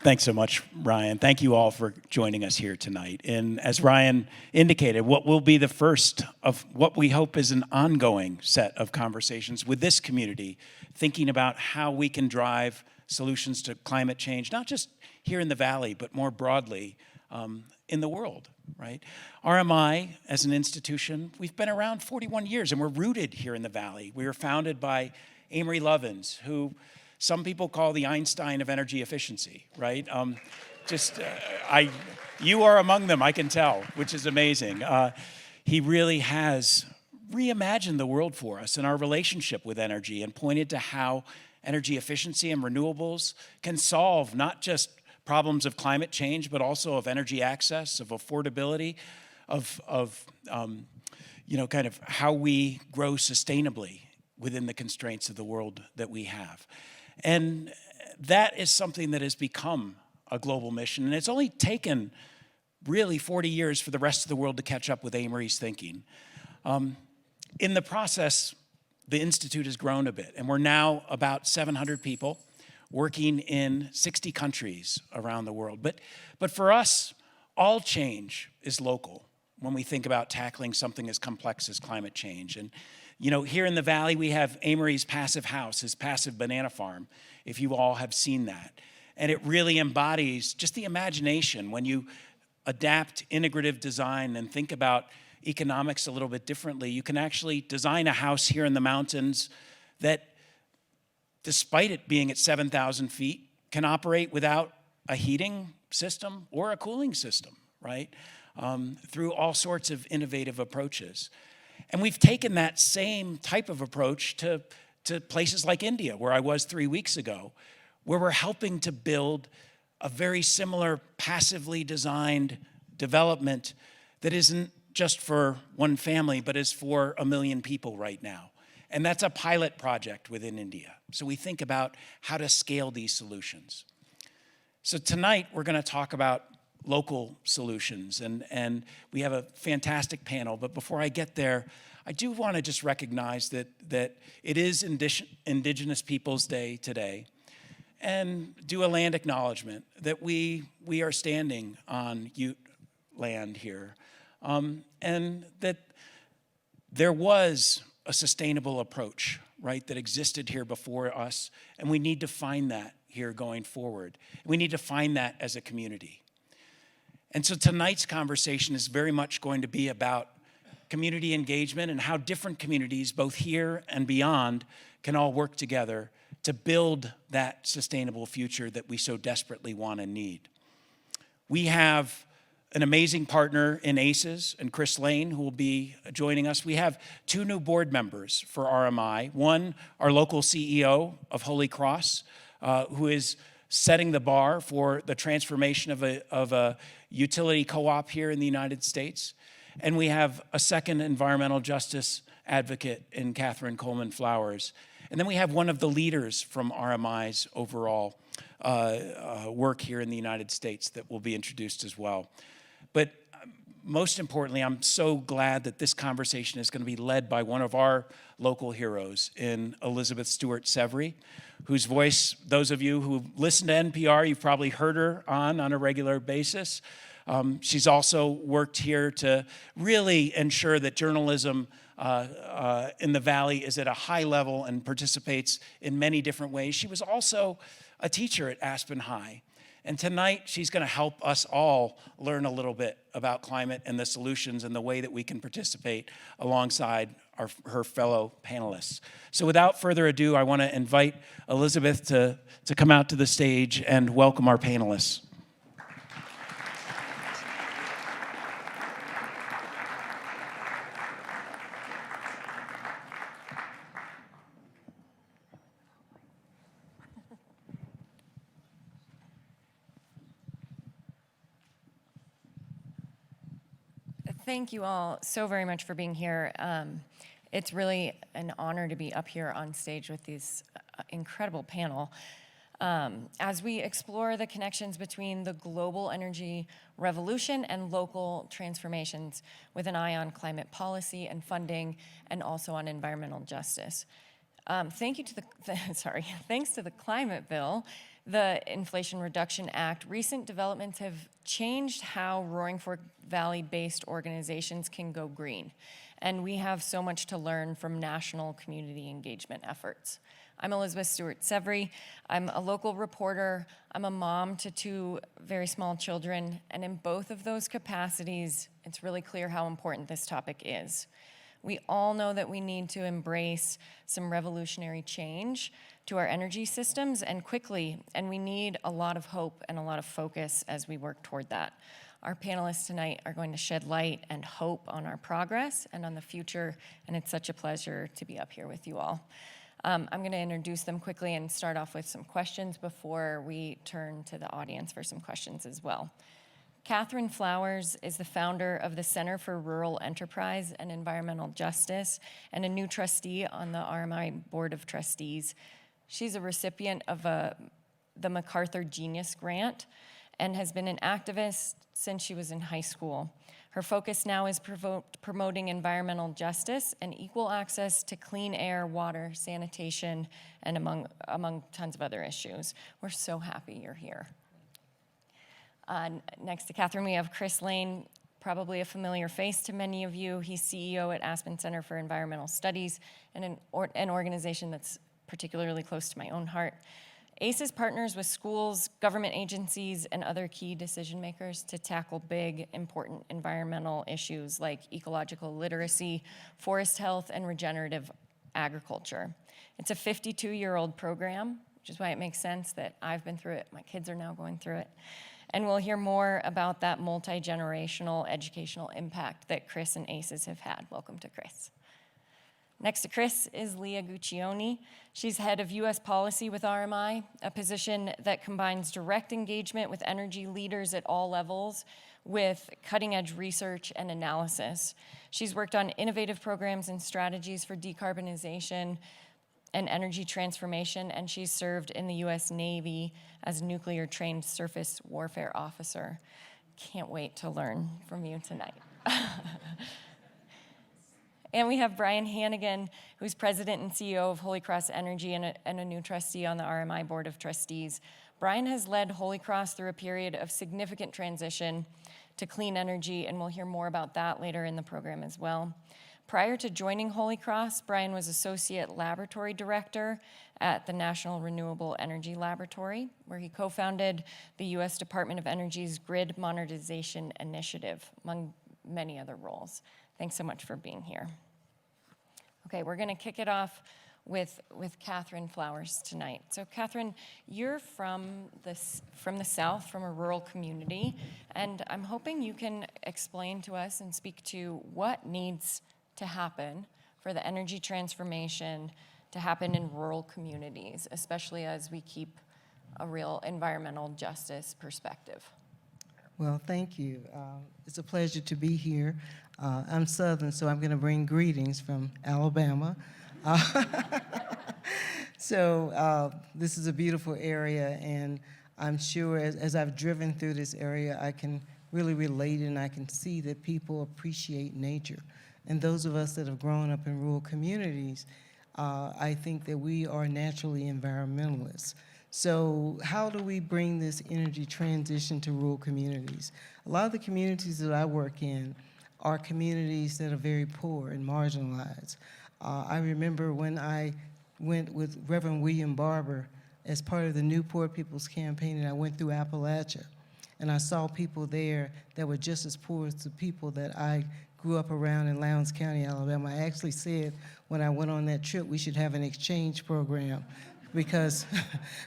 Thanks so much, Ryan. Thank you all for joining us here tonight. And as Ryan indicated, what will be the first of what we hope is an ongoing set of conversations with this community, thinking about how we can drive solutions to climate change, not just here in the Valley, but more broadly in the world, right? RMI, as an institution, we've been around 41 years, and we're rooted here in the Valley. We were founded by Amory Lovins, who some people call the Einstein of energy efficiency, right? You are among them, I can tell, which is amazing. He really has reimagined the world for us and our relationship with energy, and pointed to how energy efficiency and renewables can solve not just problems of climate change, but also of energy access, of affordability, of kind of how we grow sustainably within the constraints of the world that we have. And that is something that has become a global mission. And it's only taken really 40 years for the rest of the world to catch up with Amory's thinking. In the process, the Institute has grown a bit, and we're now about 700 people working in 60 countries around the world. But for us, all change is local when we think about tackling something as complex as climate change. And here in the Valley, we have Amory's passive house, his passive banana farm, if you all have seen that. And it really embodies just the imagination when you adapt integrative design and think about economics a little bit differently. You can actually design a house here in the mountains that, despite it being at 7,000 feet, can operate without a heating system or a cooling system, right? Through all sorts of innovative approaches. And we've taken that same type of approach to places like India, where I was 3 weeks ago, where we're helping to build a very similar passively designed development that isn't just for one family, but is for 1 million people right now. And that's a pilot project within India. So we think about how to scale these solutions. So tonight, we're going to talk about local solutions, and we have a fantastic panel. But before I get there, I do want to just recognize that it is Indigenous Peoples Day today, and do a land acknowledgement that we are standing on Ute land here, and that there was a sustainable approach, right, that existed here before us, and we need to find that here going forward. We need to find that as a community. And so tonight's conversation is very much going to be about community engagement and how different communities, both here and beyond, can all work together to build that sustainable future that we so desperately want and need. We have an amazing partner in ACES and Chris Lane, who will be joining us. We have 2 new board members for RMI. One, our local CEO of Holy Cross, who is setting the bar for the transformation of a utility co-op here in the United States. And we have a second environmental justice advocate in Catherine Coleman Flowers. And then we have one of the leaders from RMI's overall work here in the United States that will be introduced as well. But most importantly, I'm so glad that this conversation is going to be led by one of our local heroes in Elizabeth Stewart-Severy, whose voice, those of you who listen to NPR, you've probably heard her on a regular basis. She's also worked here to really ensure that journalism in the Valley is at a high level and participates in many different ways. She was also a teacher at Aspen High. And tonight, she's going to help us all learn a little bit about climate and the solutions and the way that we can participate alongside her fellow panelists. So without further ado, I want to invite Elizabeth to come out to the stage and welcome our panelists. Thank you all so very much for being here. It's really an honor to be up here on stage with this incredible panel. As we explore the connections between the global energy revolution and local transformations with an eye on climate policy and funding, and also on environmental justice. Thanks to the Climate Bill the Inflation Reduction Act, recent developments have changed how Roaring Fork Valley-based organizations can go green. And we have so much to learn from national community engagement efforts. I'm Elizabeth Stewart-Severy. I'm a local reporter. I'm a mom to 2 very small children. And in both of those capacities, it's really clear how important this topic is. We all know that we need to embrace some revolutionary change to our energy systems and quickly, and we need a lot of hope and a lot of focus as we work toward that. Our panelists tonight are going to shed light and hope on our progress and on the future, and it's such a pleasure to be up here with you all. I'm going to introduce them quickly and start off with some questions before we turn to the audience for some questions as well. Catherine Flowers is the founder of the Center for Rural Enterprise and Environmental Justice and a new trustee on the RMI Board of Trustees. She's a recipient of the MacArthur Genius Grant and has been an activist since she was in high school. Her focus now is promoting environmental justice and equal access to clean air, water, sanitation, and among tons of other issues. We're so happy you're here. Next to Catherine, we have Chris Lane, probably a familiar face to many of you. He's CEO at Aspen Center for Environmental Studies, and an organization that's particularly close to my own heart. ACES partners with schools, government agencies, and other key decision makers to tackle big, important environmental issues like ecological literacy, forest health, and regenerative agriculture. It's a 52-year-old program, which is why it makes sense that I've been through it, my kids are now going through it. And we'll hear more about that multi-generational educational impact that Chris and ACES have had. Welcome to Chris. Next to Chris is Leah Guccione. She's head of U.S. policy with RMI, a position that combines direct engagement with energy leaders at all levels with cutting-edge research and analysis. She's worked on innovative programs and strategies for decarbonization and energy transformation, and she's served in the U.S. Navy as a nuclear-trained surface warfare officer. Can't wait to learn from you tonight. And we have Brian Hannigan, who's president and CEO of Holy Cross Energy and a new trustee on the RMI Board of Trustees. Brian has led Holy Cross through a period of significant transition to clean energy, and we'll hear more about that later in the program as well. Prior to joining Holy Cross, Brian was Associate Laboratory Director at the National Renewable Energy Laboratory, where he co-founded the U.S. Department of Energy's Grid Modernization Initiative, among many other roles. Thanks so much for being here. Okay, we're going to kick it off with Catherine Flowers tonight. So Catherine, you're from the South, from a rural community, and I'm hoping you can explain to us and speak to what needs to happen for the energy transformation to happen in rural communities, especially as we keep a real environmental justice perspective. Well, thank you. It's a pleasure to be here. I'm Southern, so I'm going to bring greetings from Alabama. So this is a beautiful area, and I'm sure as I've driven through this area, I can really relate and I can see that people appreciate nature. And those of us that have grown up in rural communities, I think that we are naturally environmentalists. So how do we bring this energy transition to rural communities? A lot of the communities that I work in are communities that are very poor and marginalized. I remember when I went with Reverend William Barber as part of the Newport People's Campaign, and I went through Appalachia, and I saw people there that were just as poor as the people that I grew up around in Lowndes County, Alabama. I actually said when I went on that trip, we should have an exchange program, because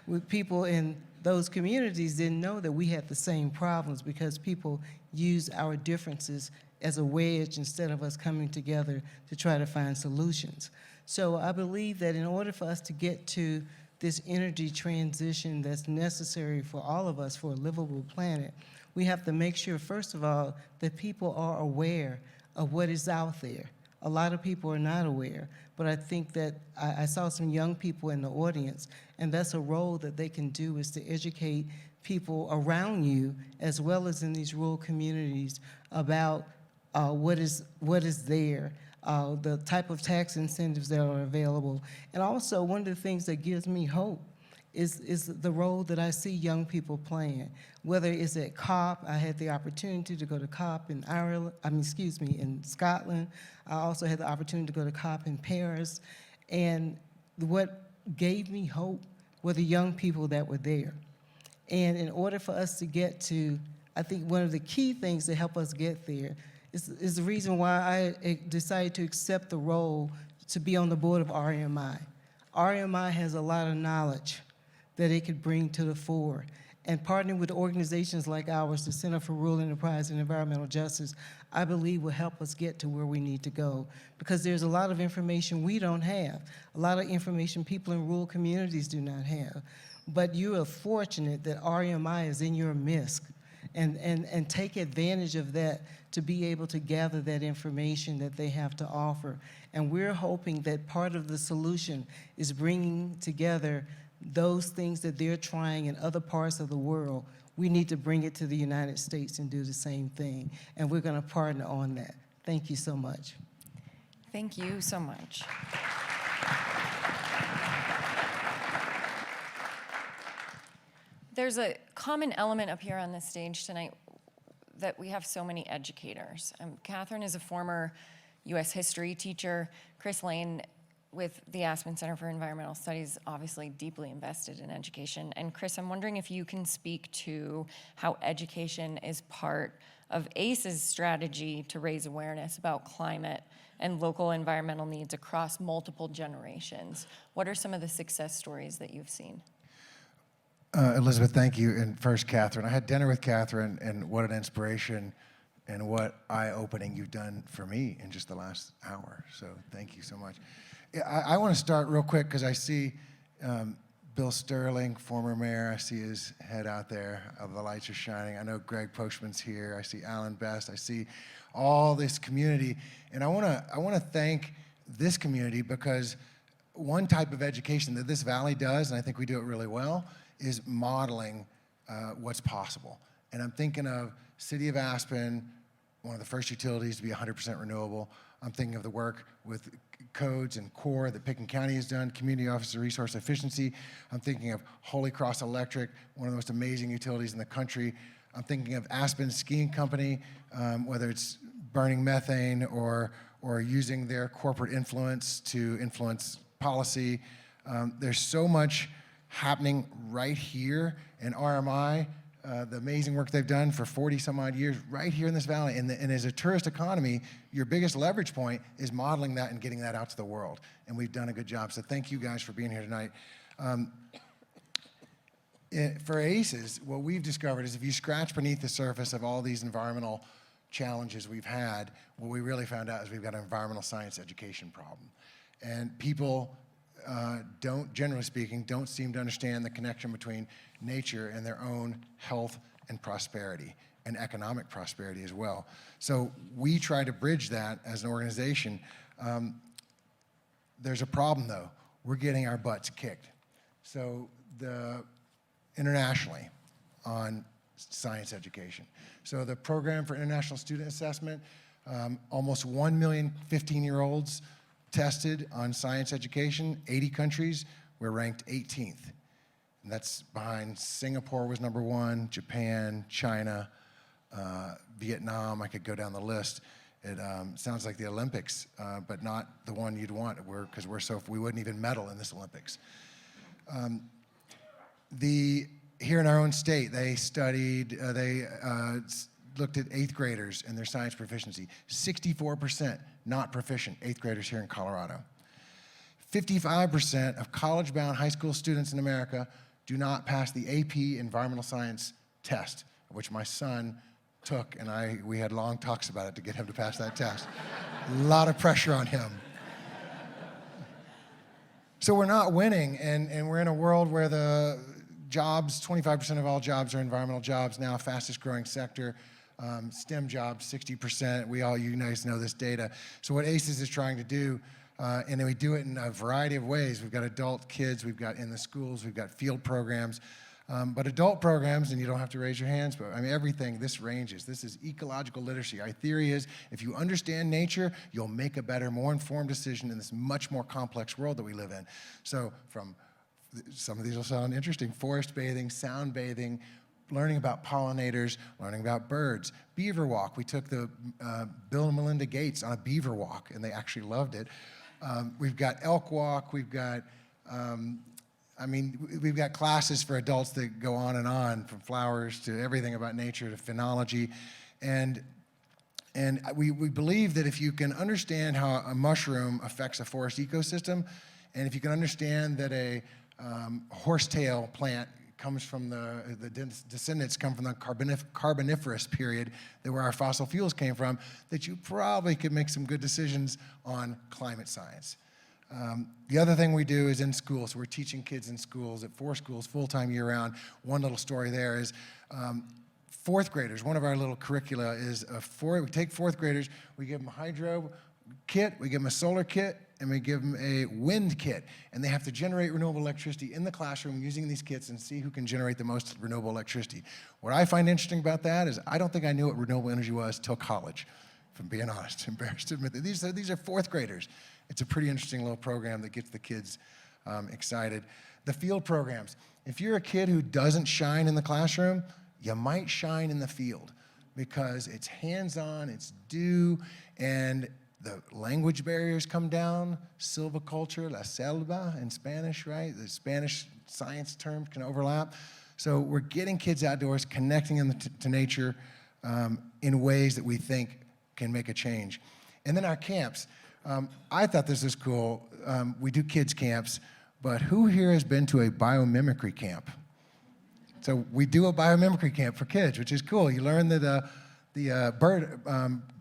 with people in those communities didn't know that we had the same problems, because people use our differences as a wedge instead of us coming together to try to find solutions. So I believe that in order for us to get to this energy transition that's necessary for all of us for a livable planet, we have to make sure, first of all, that people are aware of what is out there. A lot of people are not aware, but I think that I saw some young people in the audience, and that's a role that they can do, is to educate people around you as well as in these rural communities about what is there, the type of tax incentives that are available. And also, one of the things that gives me hope is the role that I see young people playing. Whether it's at COP, I had the opportunity to go to COP in Ireland, in Scotland. I also had the opportunity to go to COP in Paris. And what gave me hope were the young people that were there. And in order for us to get to, I think one of the key things to help us get there is the reason why I decided to accept the role to be on the board of RMI. RMI has a lot of knowledge that it could bring to the fore. And partnering with organizations like ours, the Center for Rural Enterprise and Environmental Justice, I believe will help us get to where we need to go. Because there's a lot of information we don't have, a lot of information people in rural communities do not have. But you are fortunate that RMI is in your midst, and take advantage of that to be able to gather that information that they have to offer. And we're hoping that part of the solution is bringing together those things that they're trying in other parts of the world. We need to bring it to the United States and do the same thing. And we're going to partner on that. Thank you so much. Thank you so much. There's a common element up here on the stage tonight that we have so many educators. Catherine is a former U.S. history teacher. Chris Lane with the Aspen Center for Environmental Studies, obviously deeply invested in education. And Chris, I'm wondering if you can speak to how education is part of ACE's strategy to raise awareness about climate and local environmental needs across multiple generations. What are some of the success stories that you've seen? Elizabeth, thank you. And first, Catherine. I had dinner with Catherine, and what an inspiration and what eye-opening you've done for me in just the last hour. So thank you so much. I want to start real quick because I see Bill Sterling, former mayor. I see his head out there. The lights are shining. I know Greg Postman's here. I see Alan Best. I see all this community. And I want to thank this community because one type of education that this valley does, and I think we do it really well, is modeling what's possible. And I'm thinking of City of Aspen, one of the first utilities to be 100% renewable. I'm thinking of the work with codes and core that Pickens County has done, community office of resource efficiency. I'm thinking of Holy Cross Electric, one of the most amazing utilities in the country. I'm thinking of Aspen Skiing Company, whether it's burning methane or using their corporate influence to influence policy. There's so much happening right here in RMI, the amazing work they've done for 40 some odd years right here in this valley. And as a tourist economy, your biggest leverage point is modeling that and getting that out to the world. And we've done a good job. So thank you guys for being here tonight. For ACES, what we've discovered is if you scratch beneath the surface of all these environmental challenges we've had, what we really found out is we've got an environmental science education problem. And people generally speaking, don't seem to understand the connection between nature and their own health and prosperity, and economic prosperity as well. So we try to bridge that as an organization. There's a problem though. We're getting our butts kicked. So internationally on science education. So the Program for International Student Assessment, almost 1 million 15-year-olds tested on science education, 80 countries, we're ranked 18th. And that's behind Singapore was #1, Japan, China, Vietnam. I could go down the list. It sounds like the Olympics, but not the one you'd want, because we wouldn't even medal in this Olympics. Here in our own state, they studied, looked at 8th graders and their science proficiency. 64% not proficient 8th graders here in Colorado. 55% of college-bound high school students in America do not pass the AP Environmental Science test, which my son took, and we had long talks about it to get him to pass that test. A lot of pressure on him. So we're not winning, and we're in a world where the jobs, 25% of all jobs are environmental jobs now, fastest growing sector. STEM jobs, 60%. You guys know this data. So what ACES is trying to do, and we do it in a variety of ways. We've got adult kids, we've got in the schools, we've got field programs. But adult programs, and you don't have to raise your hands, but I mean everything, this ranges. This is ecological literacy. Our theory is if you understand nature, you'll make a better, more informed decision in this much more complex world that we live in. So from some of these will sound interesting: forest bathing, sound bathing, learning about pollinators, learning about birds. Beaver walk. We took the Bill and Melinda Gates on a beaver walk, and they actually loved it. We've got elk walk. We've got, we've got classes for adults that go on, from flowers to everything about nature to phenology. And we believe that if you can understand how a mushroom affects a forest ecosystem, and if you can understand that a horsetail plant comes from the descendants come from the Carboniferous period, that where our fossil fuels came from, that you probably could make some good decisions on climate science. The other thing we do is in schools. We're teaching kids in schools, at 4 schools, full-time year-round. One little story there is fourth graders. One of our little curricula is we take fourth graders, we give them a hydro kit, we give them a solar kit, and we give them a wind kit. And they have to generate renewable electricity in the classroom using these kits and see who can generate the most renewable electricity. What I find interesting about that is I don't think I knew what renewable energy was till college, if I'm being honest. Embarrassed to admit that. These are fourth graders. It's a pretty interesting little program that gets the kids excited. The field programs. If you're a kid who doesn't shine in the classroom, you might shine in the field because it's hands-on, it's due, and the language barriers come down. Silviculture, la selva in Spanish, right? The Spanish science terms can overlap. So we're getting kids outdoors, connecting them to nature in ways that we think can make a change. And then our camps. I thought this was cool. We do kids camps, but who here has been to a biomimicry camp? So we do a biomimicry camp for kids, which is cool. You learn that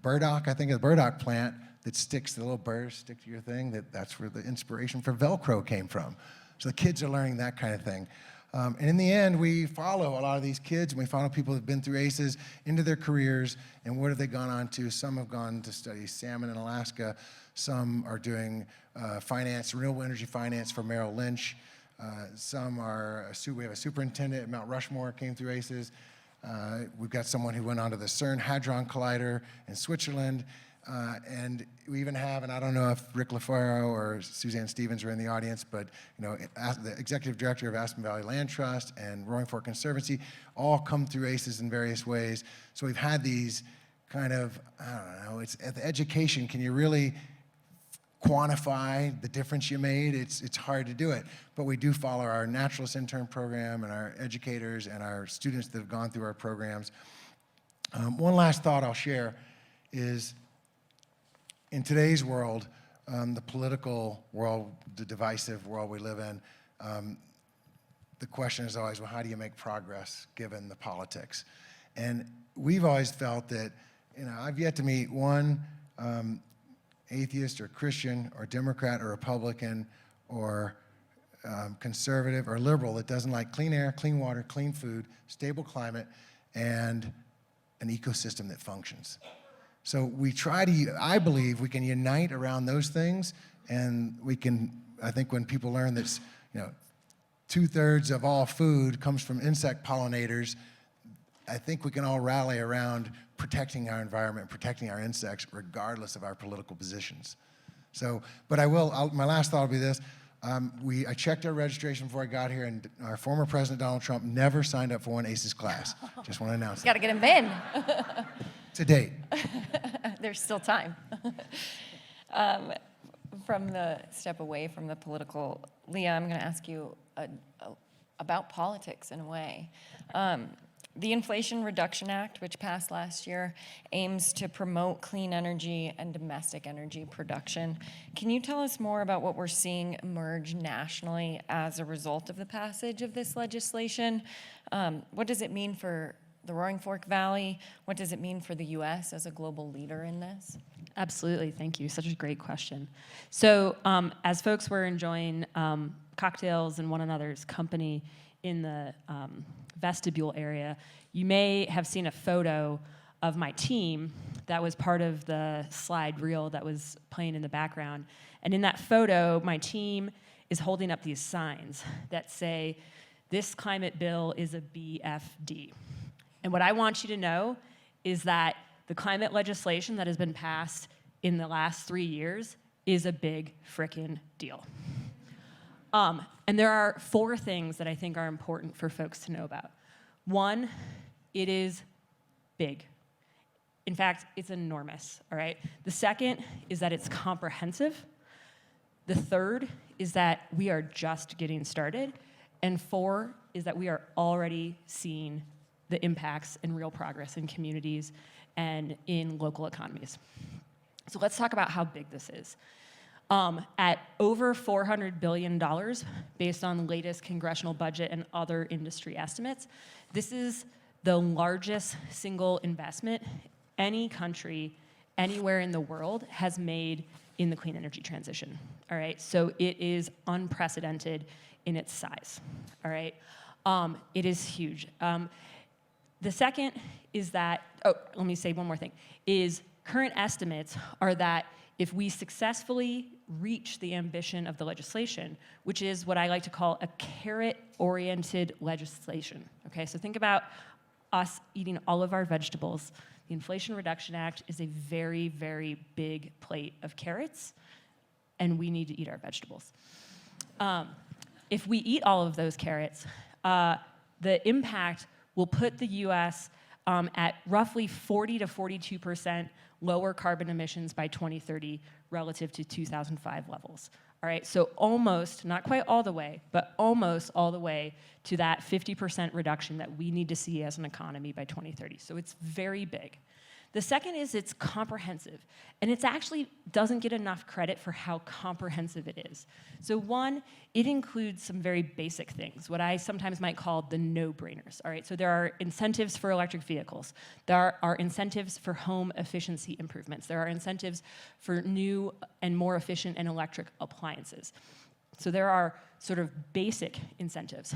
burdock, I think the burdock plant that sticks, the little burrs stick to your thing, that's where the inspiration for Velcro came from. So the kids are learning that kind of thing. And in the end, we follow a lot of these kids, and we follow people who've been through ACEs into their careers, and what have they gone on to? Some have gone to study salmon in Alaska. Some are doing finance, renewable energy finance for Merrill Lynch. Some are, we have a superintendent at Mount Rushmore, came through ACEs. We've got someone who went on to the CERN Hadron Collider in Switzerland. And we even have, and I don't know if Rick LaFaro or Suzanne Stevens are in the audience, but the executive director of Aspen Valley Land Trust and Roaring Fork Conservancy all come through ACEs in various ways. So we've had these kind of, I don't know, it's at the education, can you really quantify the difference you made? It's hard to do it, but we do follow our naturalist intern program and our educators and our students that have gone through our programs. One last thought I'll share is, in today's world, the political world, the divisive world we live in, the question is always, well, how do you make progress given the politics? And we've always felt that, I've yet to meet one atheist or Christian or Democrat or Republican or conservative or liberal that doesn't like clean air, clean water, clean food, stable climate, and an ecosystem that functions. So we try to, I believe we can unite around those things, and we can, I think when people learn that, 2/3 of all food comes from insect pollinators, I think we can all rally around protecting our environment, protecting our insects, regardless of our political positions. So, but my last thought will be this. I checked our registration before I got here, and our former President Donald Trump never signed up for one ACES class. Just want to announce that. Got to get him in. To date. There's still time. From the step away from the political, Leah, I'm going to ask you about politics in a way. The Inflation Reduction Act, which passed last year, aims to promote clean energy and domestic energy production. Can you tell us more about what we're seeing emerge nationally as a result of the passage of this legislation? What does it mean for the Roaring Fork Valley? What does it mean for the U.S. as a global leader in this? Absolutely, thank you. Such a great question. So as folks were enjoying cocktails and one another's company in the vestibule area, you may have seen a photo of my team that was part of the slide reel that was playing in the background. And in that photo, my team is holding up these signs that say, "This climate bill is a BFD." And what I want you to know is that the climate legislation that has been passed in the last 3 years is a big frickin' deal. And there are 4 things that I think are important for folks to know about. 1, it is big. In fact, it's enormous, all right? The second is that it's comprehensive. The third is that we are just getting started. And 4 is that we are already seeing the impacts and real progress in communities and in local economies. So let's talk about how big this is. At over $400 billion, based on the latest congressional budget and other industry estimates, this is the largest single investment any country anywhere in the world has made in the clean energy transition, all right? So it is unprecedented in its size, all right? It is huge. The second is that, let me say one more thing, is current estimates are that if we successfully reach the ambition of the legislation, which is what I like to call a carrot-oriented legislation, okay? So think about us eating all of our vegetables. The Inflation Reduction Act is a very, very big plate of carrots, and we need to eat our vegetables. If we eat all of those carrots, the impact will put the US at roughly 40 to 42% lower carbon emissions by 2030 relative to 2005 levels. All right, so almost, not quite all the way, but almost all the way to that 50% reduction that we need to see as an economy by 2030. So it's very big. The second is it's comprehensive, and it actually doesn't get enough credit for how comprehensive it is. So 1, it includes some very basic things, what I sometimes might call the no-brainers, all right? So there are incentives for electric vehicles. There are incentives for home efficiency improvements. There are incentives for new and more efficient and electric appliances. So there are sort of basic incentives.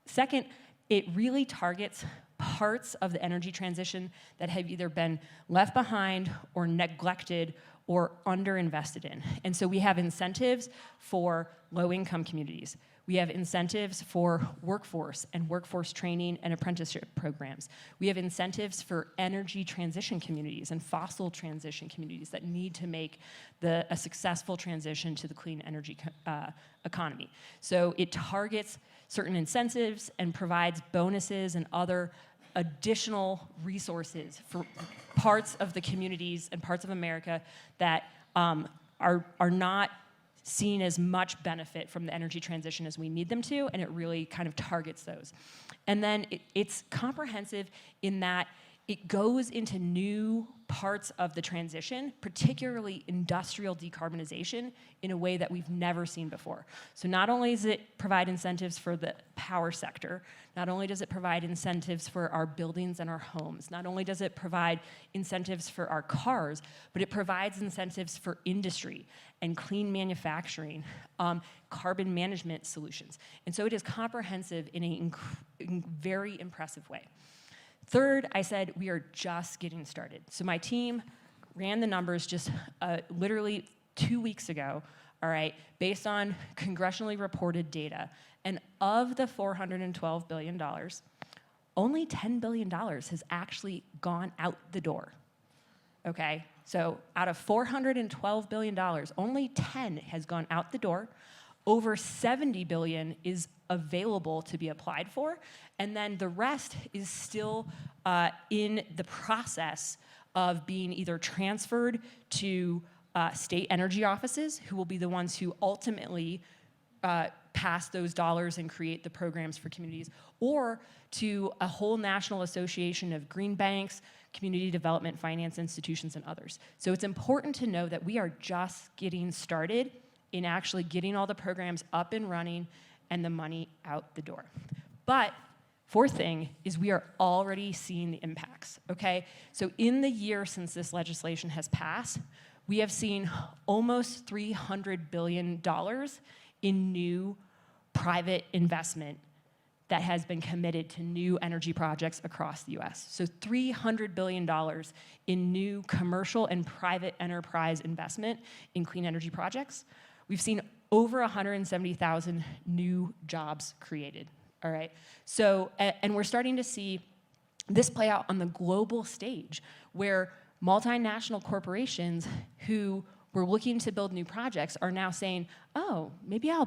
Second, it really targets parts of the energy transition that have either been left behind or neglected or underinvested in. And so we have incentives for low-income communities. We have incentives for workforce and workforce training and apprenticeship programs. We have incentives for energy transition communities and fossil transition communities that need to make a successful transition to the clean energy economy. So it targets certain incentives and provides bonuses and other additional resources for parts of the communities and parts of America that are not seen as much benefit from the energy transition as we need them to, and it really kind of targets those. And then it's comprehensive in that it goes into new parts of the transition, particularly industrial decarbonization, in a way that we've never seen before. So not only does it provide incentives for the power sector, not only does it provide incentives for our buildings and our homes, not only does it provide incentives for our cars, but it provides incentives for industry and clean manufacturing, carbon management solutions. And so it is comprehensive in a very impressive way. Third, I said we are just getting started. So my team ran the numbers just literally 2 weeks ago, all right, based on congressionally reported data. And of the $412 billion, only $10 billion has actually gone out the door, okay? So out of $412 billion, only 10 has gone out the door. Over 70 billion is available to be applied for, and then the rest is still in the process of being either transferred to state energy offices, who will be the ones who ultimately pass those dollars and create the programs for communities, or to a whole national association of green banks, community development finance institutions, and others. So it's important to know that we are just getting started in actually getting all the programs up and running and the money out the door. But fourth thing is we are already seeing the impacts, okay? So in the year since this legislation has passed, we have seen almost $300 billion in new private investment that has been committed to new energy projects across the US. So $300 billion in new commercial and private enterprise investment in clean energy projects. We've seen over 170,000 new jobs created, all right? So, and we're starting to see this play out on the global stage, where multinational corporations who were looking to build new projects are now saying, oh, maybe I'll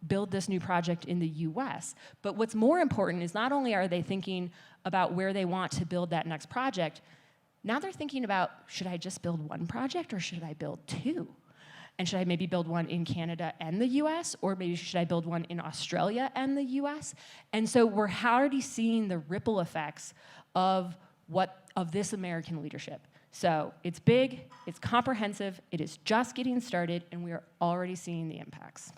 build this new project in the US. But what's more important is not only are they thinking about where they want to build that next project, now they're thinking about, should I just build one project or should I build two? And should I maybe build one in Canada and the US, or maybe should I build one in Australia and the US? And so we're already seeing the ripple effects of this American leadership. So it's big, it's comprehensive, it is just getting started, and we are already seeing the impacts.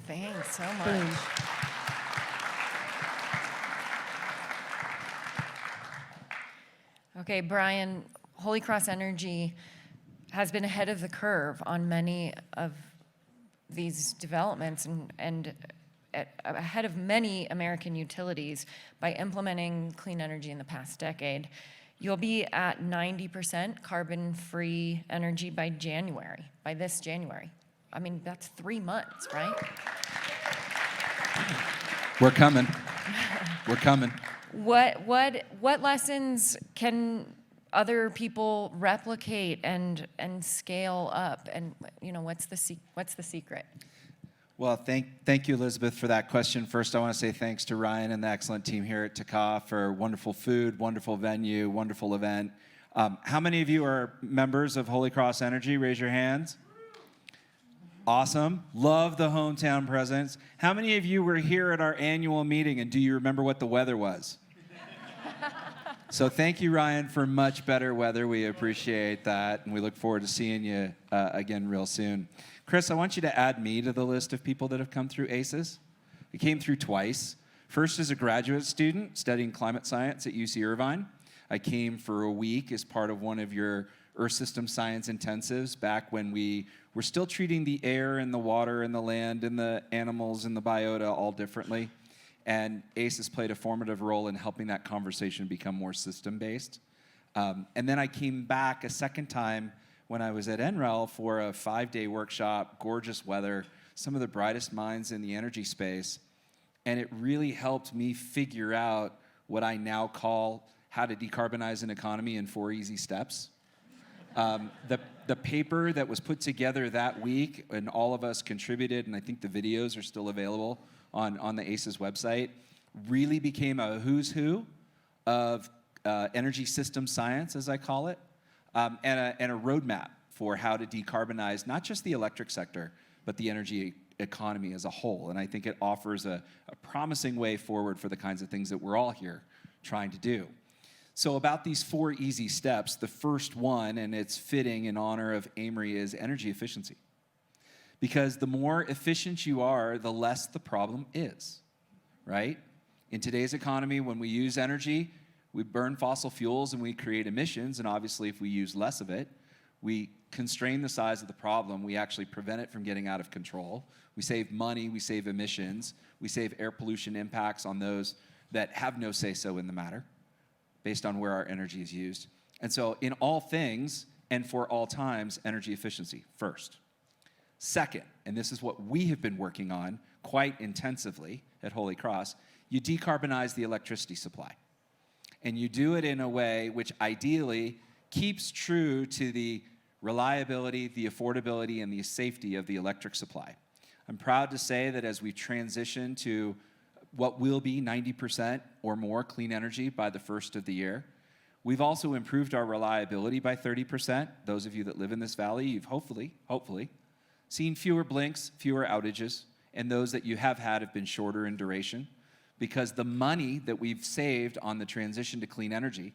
Thanks so much. Boom. Okay, Brian, Holy Cross Energy has been ahead of the curve on many of these developments and ahead of many American utilities by implementing clean energy in the past decade. You'll be at 90% carbon-free energy by this January. I mean, that's 3 months, right? We're coming. We're coming. What lessons can other people replicate and scale up? And what's the secret? Well, thank you, Elizabeth, for that question. First, I want to say thanks to Ryan and the excellent team here at TACA for wonderful food, wonderful venue, wonderful event. How many of you are members of Holy Cross Energy? Raise your hands. Awesome. Love the hometown presence. How many of you were here at our annual meeting, and do you remember what the weather was? So thank you, Ryan, for much better weather. We appreciate that, and we look forward to seeing you again real soon. Chris, I want you to add me to the list of people that have come through ACES. I came through twice. First as a graduate student studying climate science at UC Irvine. I came for a week as part of one of your Earth System Science intensives back when we were still treating the air and the water and the land and the animals and the biota all differently. And ACES played a formative role in helping that conversation become more system-based. And then I came back a second time when I was at NREL for a 5-day workshop, gorgeous weather, some of the brightest minds in the energy space. And it really helped me figure out what I now call how to decarbonize an economy in 4 easy steps. The paper that was put together that week, and all of us contributed, and I think the videos are still available on the ACES website, really became a who's who of energy system science, as I call it, and a roadmap for how to decarbonize not just the electric sector, but the energy economy as a whole. And I think it offers a promising way forward for the kinds of things that we're all here trying to do. So about these 4 easy steps, the first one, and it's fitting in honor of Amory, is energy efficiency. Because the more efficient you are, the less the problem is, right? In today's economy, when we use energy, we burn fossil fuels and we create emissions, and obviously if we use less of it, we constrain the size of the problem, we actually prevent it from getting out of control. We save money, we save emissions, we save air pollution impacts on those that have no say-so in the matter, based on where our energy is used. And so in all things and for all times, energy efficiency first. Second, and this is what we have been working on quite intensively at Holy Cross, you decarbonize the electricity supply. And you do it in a way which ideally keeps true to the reliability, the affordability, and the safety of the electric supply. I'm proud to say that as we transition to what will be 90% or more clean energy by the first of the year, we've also improved our reliability by 30%. Those of you that live in this valley, you've hopefully seen fewer blinks, fewer outages, and those that you have had have been shorter in duration, because the money that we've saved on the transition to clean energy,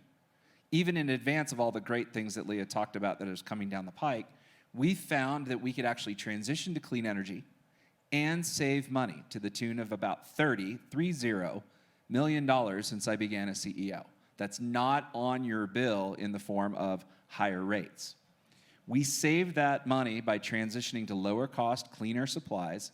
even in advance of all the great things that Leah talked about that is coming down the pike, we found that we could actually transition to clean energy and save money to the tune of about $30 million since I began as CEO. That's not on your bill in the form of higher rates. We saved that money by transitioning to lower cost, cleaner supplies,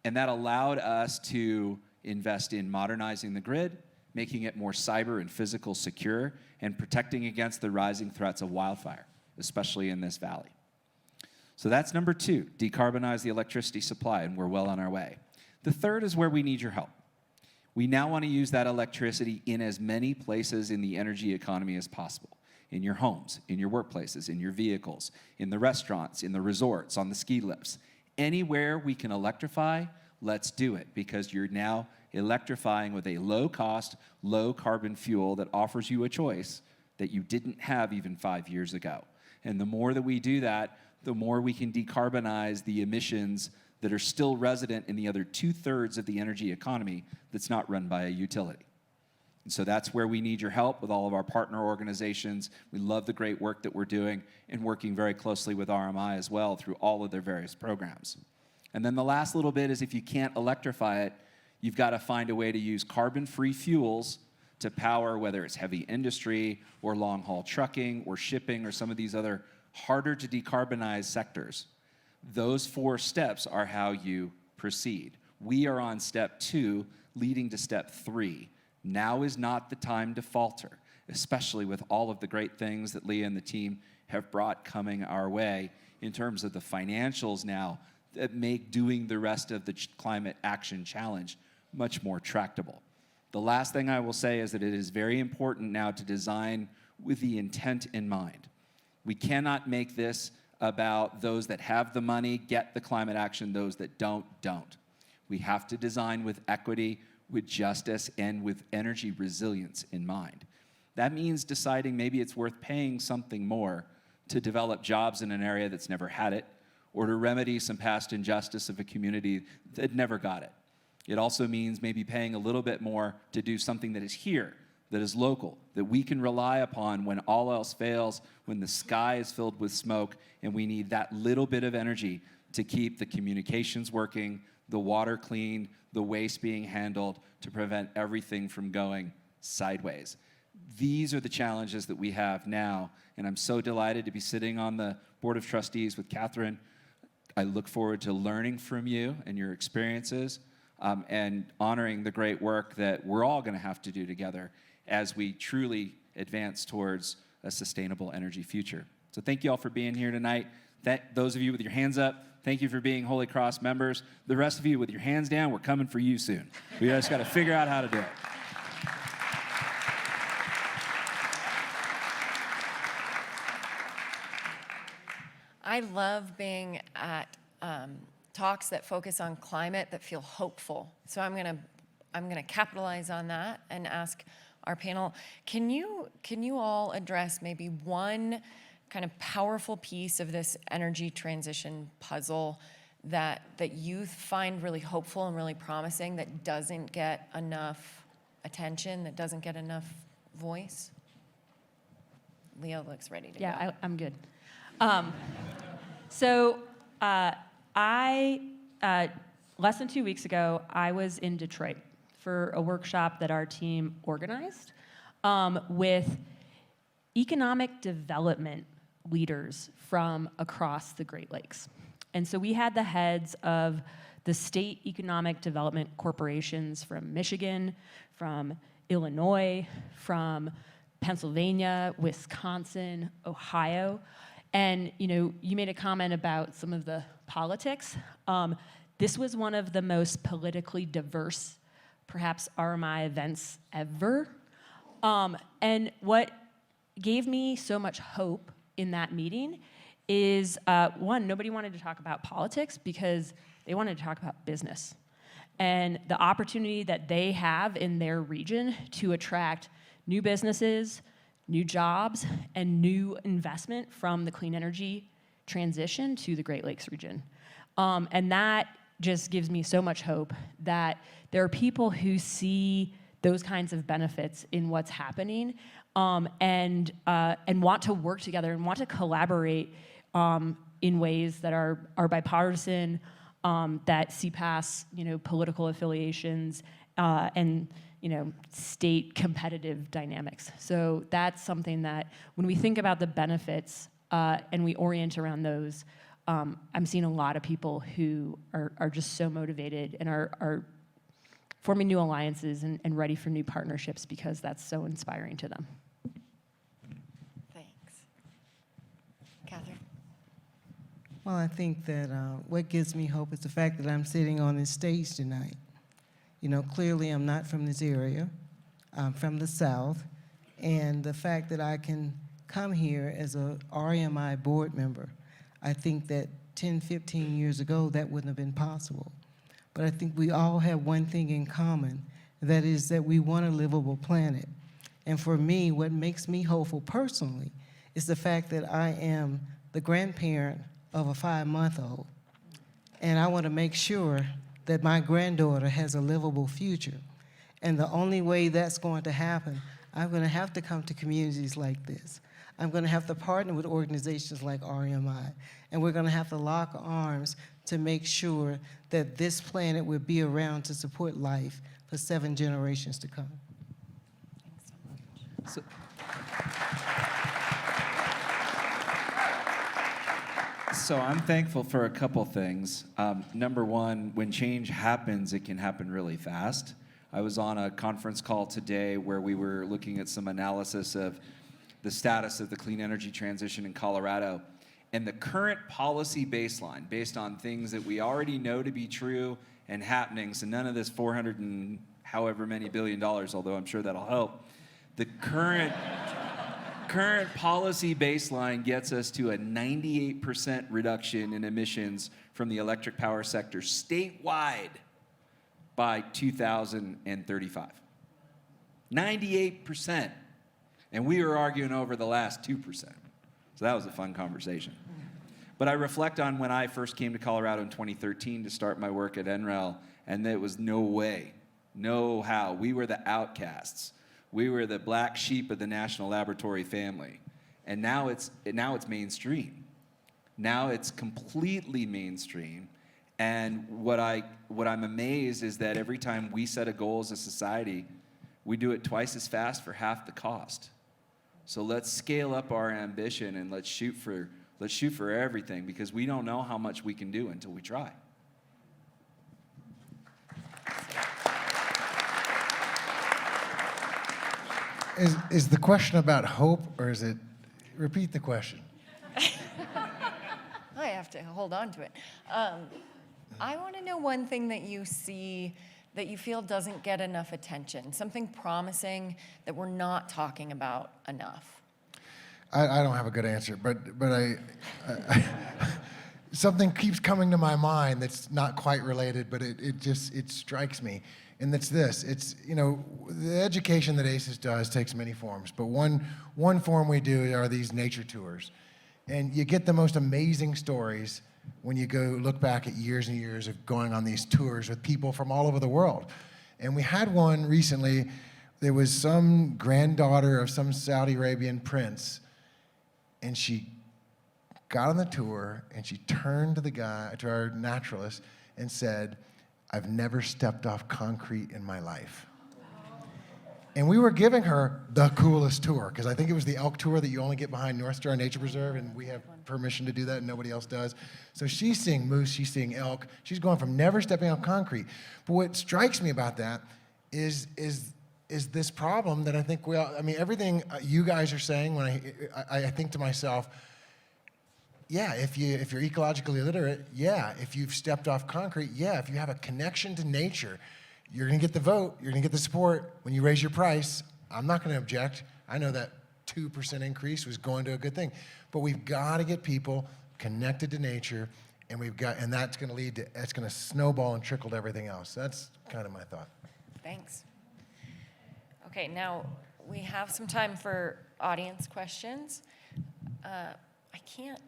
and that allowed us to invest in modernizing the grid, making it more cyber and physical secure, and protecting against the rising threats of wildfire, especially in this valley. So that's number 2, decarbonize the electricity supply, and we're well on our way. The third is where we need your help. We now want to use that electricity in as many places in the energy economy as possible. In your homes, in your workplaces, in your vehicles, in the restaurants, in the resorts, on the ski lifts, anywhere we can electrify, let's do it, because you're now electrifying with a low-cost, low-carbon fuel that offers you a choice that you didn't have even 5 years ago. And the more that we do that, the more we can decarbonize the emissions that are still resident in the other 2/3 of the energy economy that's not run by a utility. And so that's where we need your help with all of our partner organizations. We love the great work that we're doing and working very closely with RMI as well through all of their various programs. And then the last little bit is if you can't electrify it, you've got to find a way to use carbon-free fuels to power whether it's heavy industry or long-haul trucking or shipping or some of these other harder to decarbonize sectors. Those 4 steps are how you proceed. We are on step 2, leading to step 3. Now is not the time to falter, especially with all of the great things that Leah and the team have brought coming our way in terms of the financials now that make doing the rest of the climate action challenge much more tractable. The last thing I will say is that it is very important now to design with the intent in mind. We cannot make this about those that have the money get the climate action, those that don't. We have to design with equity, with justice, and with energy resilience in mind. That means deciding maybe it's worth paying something more to develop jobs in an area that's never had it, or to remedy some past injustice of a community that never got it. It also means maybe paying a little bit more to do something that is here, that is local, that we can rely upon when all else fails, when the sky is filled with smoke, and we need that little bit of energy to keep the communications working, the water clean, the waste being handled, to prevent everything from going sideways. These are the challenges that we have now, and I'm so delighted to be sitting on the Board of Trustees with Catherine. I look forward to learning from you and your experiences, and honoring the great work that we're all going to have to do together as we truly advance towards a sustainable energy future. So thank you all for being here tonight. Those of you with your hands up, thank you for being Holy Cross members. The rest of you with your hands down, we're coming for you soon. We just got to figure out how to do it. I love being at talks that focus on climate that feel hopeful. So I'm gonna capitalize on that and ask our panel, can you all address maybe one kind of powerful piece of this energy transition puzzle that you find really hopeful and really promising that doesn't get enough attention, that doesn't get enough voice? Leo looks ready to go. Yeah, I'm good. Less than 2 weeks ago, I was in Detroit for a workshop that our team organized with economic development leaders from across the Great Lakes. And so we had the heads of the state economic development corporations from Michigan, from Illinois, from Pennsylvania, Wisconsin, Ohio. And you made a comment about some of the politics. This was one of the most politically diverse, perhaps, RMI events ever. And what gave me so much hope in that meeting is, one, nobody wanted to talk about politics because they wanted to talk about business and the opportunity that they have in their region to attract new businesses, new jobs, and new investment from the clean energy transition to the Great Lakes region. And that just gives me so much hope that there are people who see those kinds of benefits in what's happening, and want to work together and want to collaborate in ways that are bipartisan, that see past political affiliations and state competitive dynamics. So that's something that when we think about the benefits and we orient around those, I'm seeing a lot of people who are just so motivated and are forming new alliances and ready for new partnerships because that's so inspiring to them. Thanks. Catherine? Well, I think that what gives me hope is the fact that I'm sitting on this stage tonight. Clearly I'm not from this area. I'm from the South. And the fact that I can come here as a RMI board member, I think that 10, 15 years ago, that wouldn't have been possible. But I think we all have one thing in common, that is that we want a livable planet. And for me, what makes me hopeful personally is the fact that I am the grandparent of a 5-month-old. And I want to make sure that my granddaughter has a livable future. And the only way that's going to happen, I'm going to have to come to communities like this. I'm going to have to partner with organizations like RMI. And we're going to have to lock arms to make sure that this planet will be around to support life for 7 generations to come. So, so I'm thankful for a couple things. Number one, when change happens, it can happen really fast. I was on a conference call today where we were looking at some analysis of the status of the clean energy transition in Colorado. And the current policy baseline, based on things that we already know to be true and happening, so none of this 400 and however many $billion, although I'm sure that'll help, the current policy baseline gets us to a 98% reduction in emissions from the electric power sector statewide by 2035. 98%. And we were arguing over the last 2%. So that was a fun conversation. But I reflect on when I first came to Colorado in 2013 to start my work at NREL, and there was no way, no how. We were the outcasts. We were the black sheep of the National Laboratory family. And now it's mainstream. Now it's completely mainstream. And what I'm amazed is that every time we set a goal as a society, we do it twice as fast for half the cost. So let's scale up our ambition and let's shoot for everything, because we don't know how much we can do until we try. Is the question about hope, or is it, repeat the question? I have to hold on to it. I want to know one thing that you see that you feel doesn't get enough attention, something promising that we're not talking about enough. I don't have a good answer, but I something keeps coming to my mind that's not quite related, but it strikes me, and it's this. It's, you know, the education that ACES does takes many forms, but one form we do are these nature tours, and you get the most amazing stories when you go look back at years and years of going on these tours with people from all over the world. And we had one recently. There was some granddaughter of some Saudi Arabian prince, and she got on the tour and she turned to our naturalist and said, "I've never stepped off concrete in my life." And we were giving her the coolest tour, because I think it was the elk tour that you only get behind North Star Nature Preserve, and we have permission to do that and nobody else does. So she's seeing moose, she's seeing elk, she's going from never stepping on concrete. But what strikes me about that is this problem that I think we all, I mean, everything you guys are saying, when I think to myself, yeah, if you're ecologically literate, yeah, if you've stepped off concrete, yeah, if you have a connection to nature, you're going to get the vote, you're going to get the support. When you raise your price, I'm not going to object. I know that 2% increase was going to a good thing. But we've got to get people connected to nature, and that's going to that's going to snowball and trickle to everything else. That's kind of my thought. Thanks. Okay, now we have some time for audience questions. I can't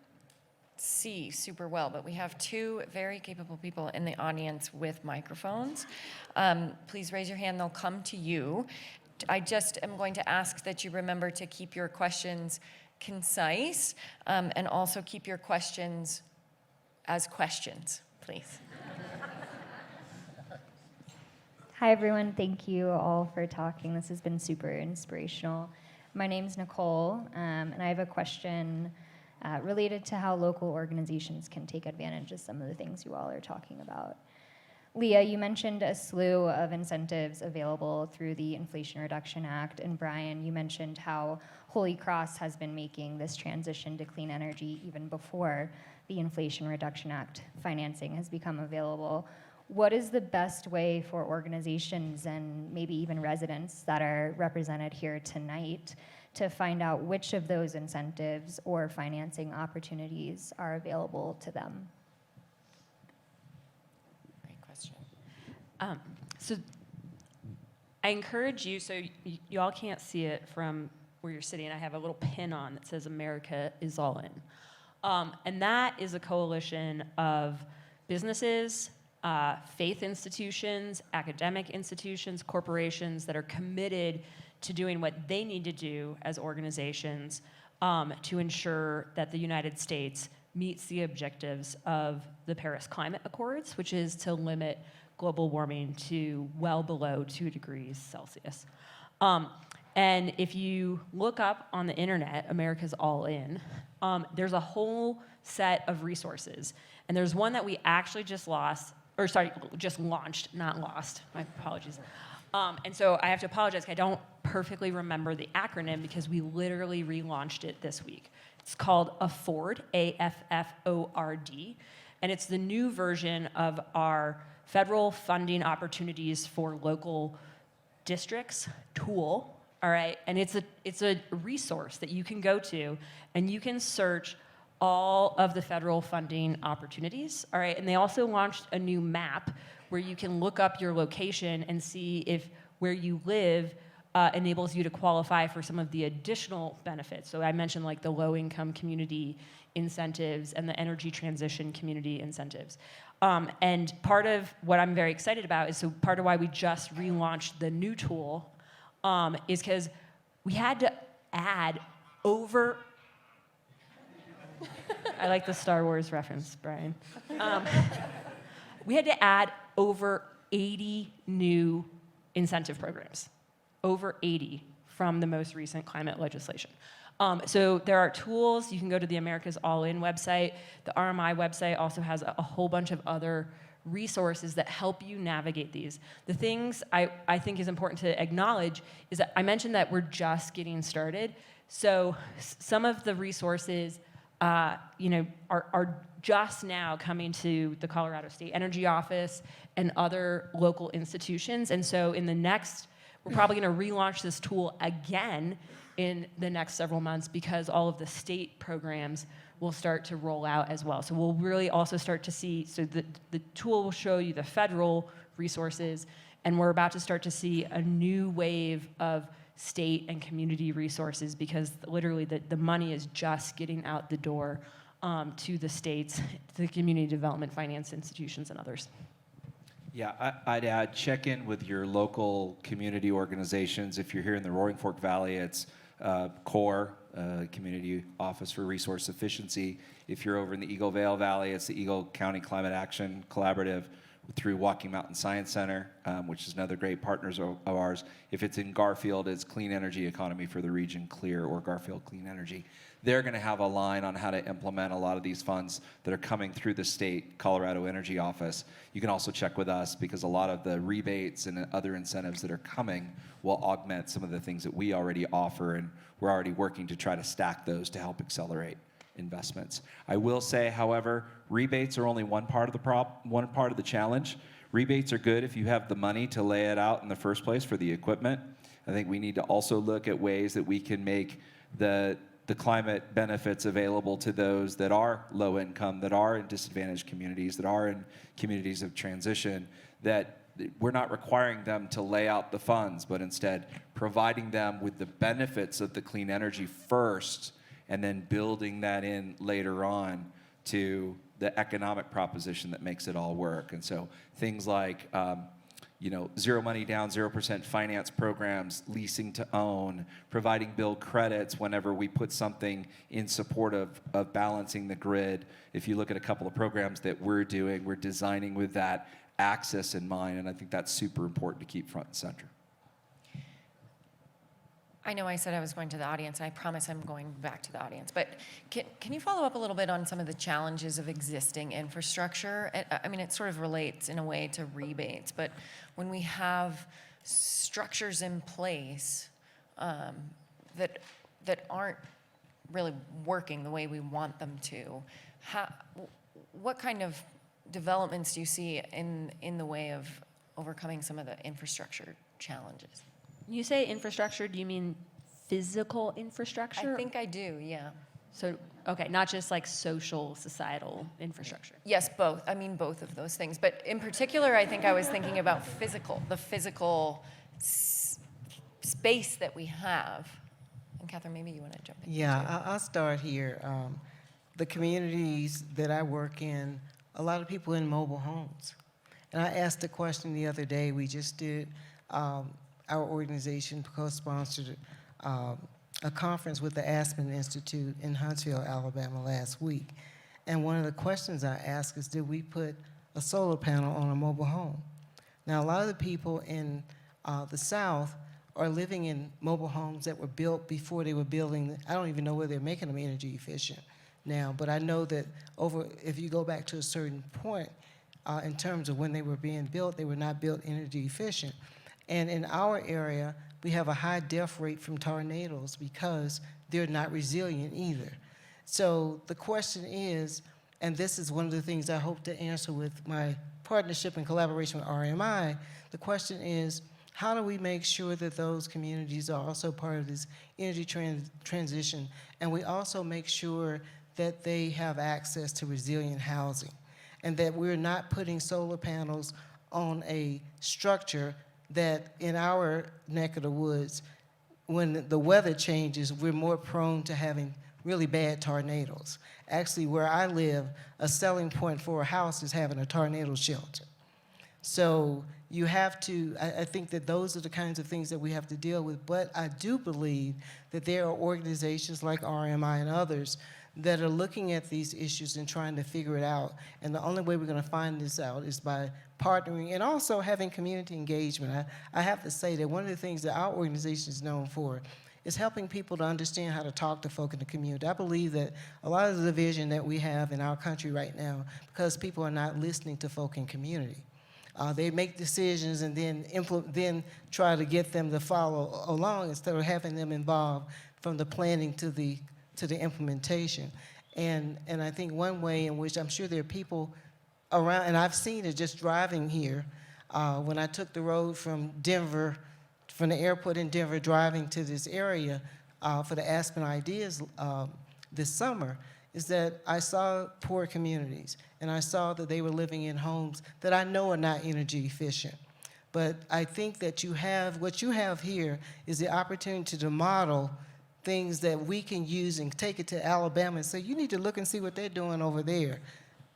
see super well, but we have 2 very capable people in the audience with microphones. Please raise your hand, they'll come to you. I just am going to ask that you remember to keep your questions concise, and also keep your questions as questions, please. Hi, everyone. Thank you all for talking. This has been super inspirational. My name's Nicole, and I have a question related to how local organizations can take advantage of some of the things you all are talking about. Leah, you mentioned a slew of incentives available through the Inflation Reduction Act, and Brian, you mentioned how Holy Cross has been making this transition to clean energy even before the Inflation Reduction Act financing has become available. What is the best way for organizations and maybe even residents that are represented here tonight to find out which of those incentives or financing opportunities are available to them? So I encourage you, so you all can't see it from where you're sitting. I have a little pin on that says America is all in. And that is a coalition of businesses, faith institutions, academic institutions, corporations that are committed to doing what they need to do as organizations to ensure that the United States meets the objectives of the Paris Climate Accords, which is to limit global warming to well below 2 degrees Celsius. And if you look up on the internet, America's All In, there's a whole set of resources. And there's one that we actually just launched, not lost, my apologies. And so I have to apologize, I don't perfectly remember the acronym because we literally relaunched it this week. It's called AFFORD, AFFORD, and it's the new version of our federal funding opportunities for local districts tool, all right? And it's a resource that you can go to and you can search all of the federal funding opportunities, all right? And they also launched a new map where you can look up your location and see if where you live enables you to qualify for some of the additional benefits. So I mentioned like the low-income community incentives and the energy transition community incentives. And part of what I'm very excited about is, so part of why we just relaunched the new tool is because we had to add over, I like the Star Wars reference, Brian. We had to add over 80 new incentive programs, over 80 from the most recent climate legislation. So there are tools. You can go to the America's All In website. The RMI website also has a whole bunch of other resources that help you navigate these. The things I think is important to acknowledge is that I mentioned that we're just getting started. So some of the resources are just now coming to the Colorado State Energy Office and other local institutions. And so we're probably going to relaunch this tool again in the next several months because all of the state programs will start to roll out as well. So we'll really also start to see, so the tool will show you the federal resources, and we're about to start to see a new wave of state and community resources because literally the money is just getting out the door to the states, to the community development finance institutions and others. Yeah, I'd add, check in with your local community organizations. If you're here in the Roaring Fork Valley, it's CORE, Community Office for Resource Efficiency. If you're over in the Eagle Vale Valley, it's the Eagle County Climate Action Collaborative through Walking Mountain Science Center, which is another great partner of ours. If it's in Garfield, it's Clean Energy Economy for the Region CLEAR, or Garfield Clean Energy. They're going to have a line on how to implement a lot of these funds that are coming through the state Colorado Energy Office. You can also check with us because a lot of the rebates and other incentives that are coming will augment some of the things that we already offer, and we're already working to try to stack those to help accelerate investments. I will say, however, rebates are only one part of the challenge. Rebates are good if you have the money to lay it out in the first place for the equipment. I think we need to also look at ways that we can make the climate benefits available to those that are low income, that are in disadvantaged communities, that are in communities of transition, that we're not requiring them to lay out the funds, but instead providing them with the benefits of the clean energy first, and then building that in later on to the economic proposition that makes it all work. And so things like zero money down, 0% finance programs, leasing to own, providing bill credits whenever we put something in support of balancing the grid. If you look at a couple of programs that we're doing, we're designing with that access in mind, and I think that's super important to keep front and center. I know I said I was going to the audience, and I promise I'm going back to the audience, but can you follow up a little bit on some of the challenges of existing infrastructure? I mean, it sort of relates in a way to rebates, but when we have structures in place that aren't really working the way we want them to, what kind of developments do you see in the way of overcoming some of the infrastructure challenges? When you say infrastructure, do you mean physical infrastructure? I think I do, yeah. So, okay, not just like social, societal infrastructure. Yes, both. I mean, both of those things. But in particular, I think I was thinking about the physical space that we have. And Catherine, maybe you want to jump in. Yeah, I'll start here. The communities that I work in, a lot of people in mobile homes. And I asked a question the other day. We just did, our organization co-sponsored a conference with the Aspen Institute in Huntsville, Alabama last week. And one of the questions I asked is, did we put a solar panel on a mobile home? Now, a lot of the people in the South are living in mobile homes that were built before they were building. I don't even know whether they're making them energy efficient now, but I know that if you go back to a certain point in terms of when they were being built, they were not built energy efficient. And in our area, we have a high death rate from tornadoes because they're not resilient either. So the question is, and this is one of the things I hope to answer with my partnership and collaboration with RMI, the question is, how do we make sure that those communities are also part of this energy transition, and we also make sure that they have access to resilient housing, and that we're not putting solar panels on a structure that in our neck of the woods, when the weather changes, we're more prone to having really bad tornadoes. Actually, where I live, a selling point for a house is having a tornado shelter. So you have to, I think that those are the kinds of things that we have to deal with, but I do believe that there are organizations like RMI and others that are looking at these issues and trying to figure it out. And the only way we're going to find this out is by partnering and also having community engagement. I have to say that one of the things that our organization is known for is helping people to understand how to talk to folk in the community. I believe that a lot of the division that we have in our country right now, because people are not listening to folk in community. They make decisions and then try to get them to follow along instead of having them involved from the planning to the implementation. And I think one way in which I'm sure there are people around, and I've seen it just driving here, when I took the road from Denver, from the airport in Denver, driving to this area for the Aspen Ideas this summer, is that I saw poor communities, and I saw that they were living in homes that I know are not energy efficient. But I think that what you have here is the opportunity to model things that we can use and take it to Alabama and say, you need to look and see what they're doing over there,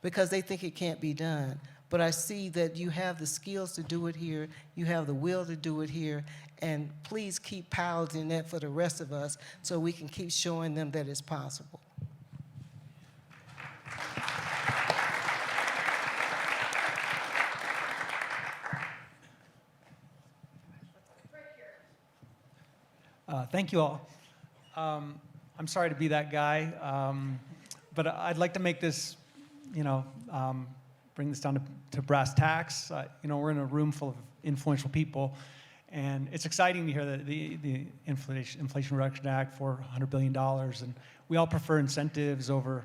because they think it can't be done. But I see that you have the skills to do it here, you have the will to do it here, and please keep piloting that for the rest of us so we can keep showing them that it's possible. Thank you all. I'm sorry to be that guy, but I'd like to make this, bring this down to brass tacks. We're in a room full of influential people, and it's exciting to hear that the Inflation Reduction Act, $400 billion, and we all prefer incentives over,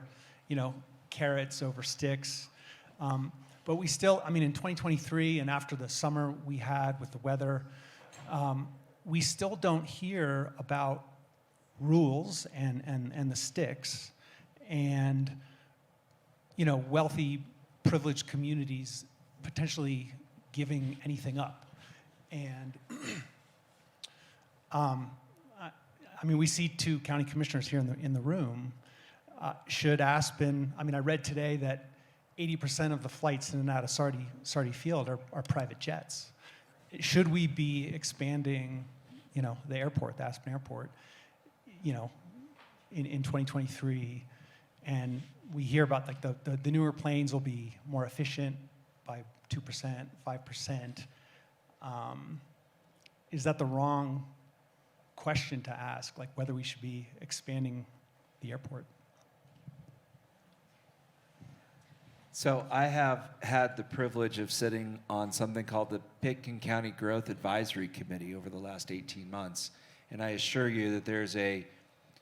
carrots over sticks. But we still, in 2023 and after the summer we had with the weather, we still don't hear about rules and the sticks and, wealthy, privileged communities potentially giving anything up. And, we see two county commissioners here in the room. Should Aspen, I read today that 80% of the flights in and out of Sardi Field are private jets. Should we be expanding, the airport, the Aspen Airport, in 2023? And we hear about the newer planes will be more efficient by 2%, 5%. Is that the wrong question to ask, whether we should be expanding the airport? So I have had the privilege of sitting on something called the Pitkin County Growth Advisory Committee over the last 18 months. And I assure you that there's a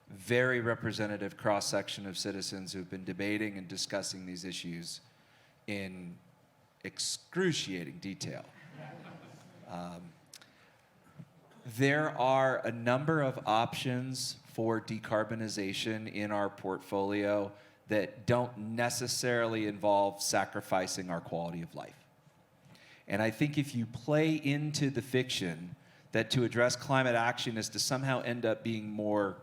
very representative cross-section of citizens who've been debating and discussing these issues in excruciating detail. There are a number of options for decarbonization in our portfolio that don't necessarily involve sacrificing our quality of life. And I think if you play into the fiction that to address climate action is to somehow end up being more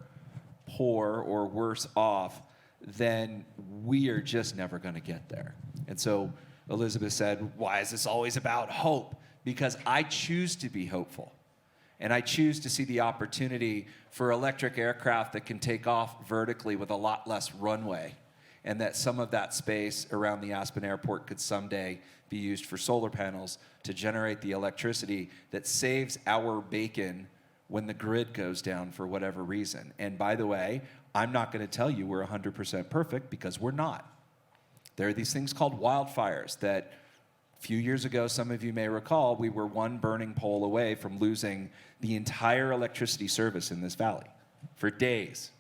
poor or worse off, then we are just never going to get there. And so Elizabeth said, why is this always about hope? Because I choose to be hopeful. And I choose to see the opportunity for electric aircraft that can take off vertically with a lot less runway, and that some of that space around the Aspen airport could someday be used for solar panels to generate the electricity that saves our bacon when the grid goes down for whatever reason. And by the way, I'm not going to tell you we're 100% perfect, because we're not. There are these things called wildfires that a few years ago, some of you may recall, we were one burning pole away from losing the entire electricity service in this valley for days.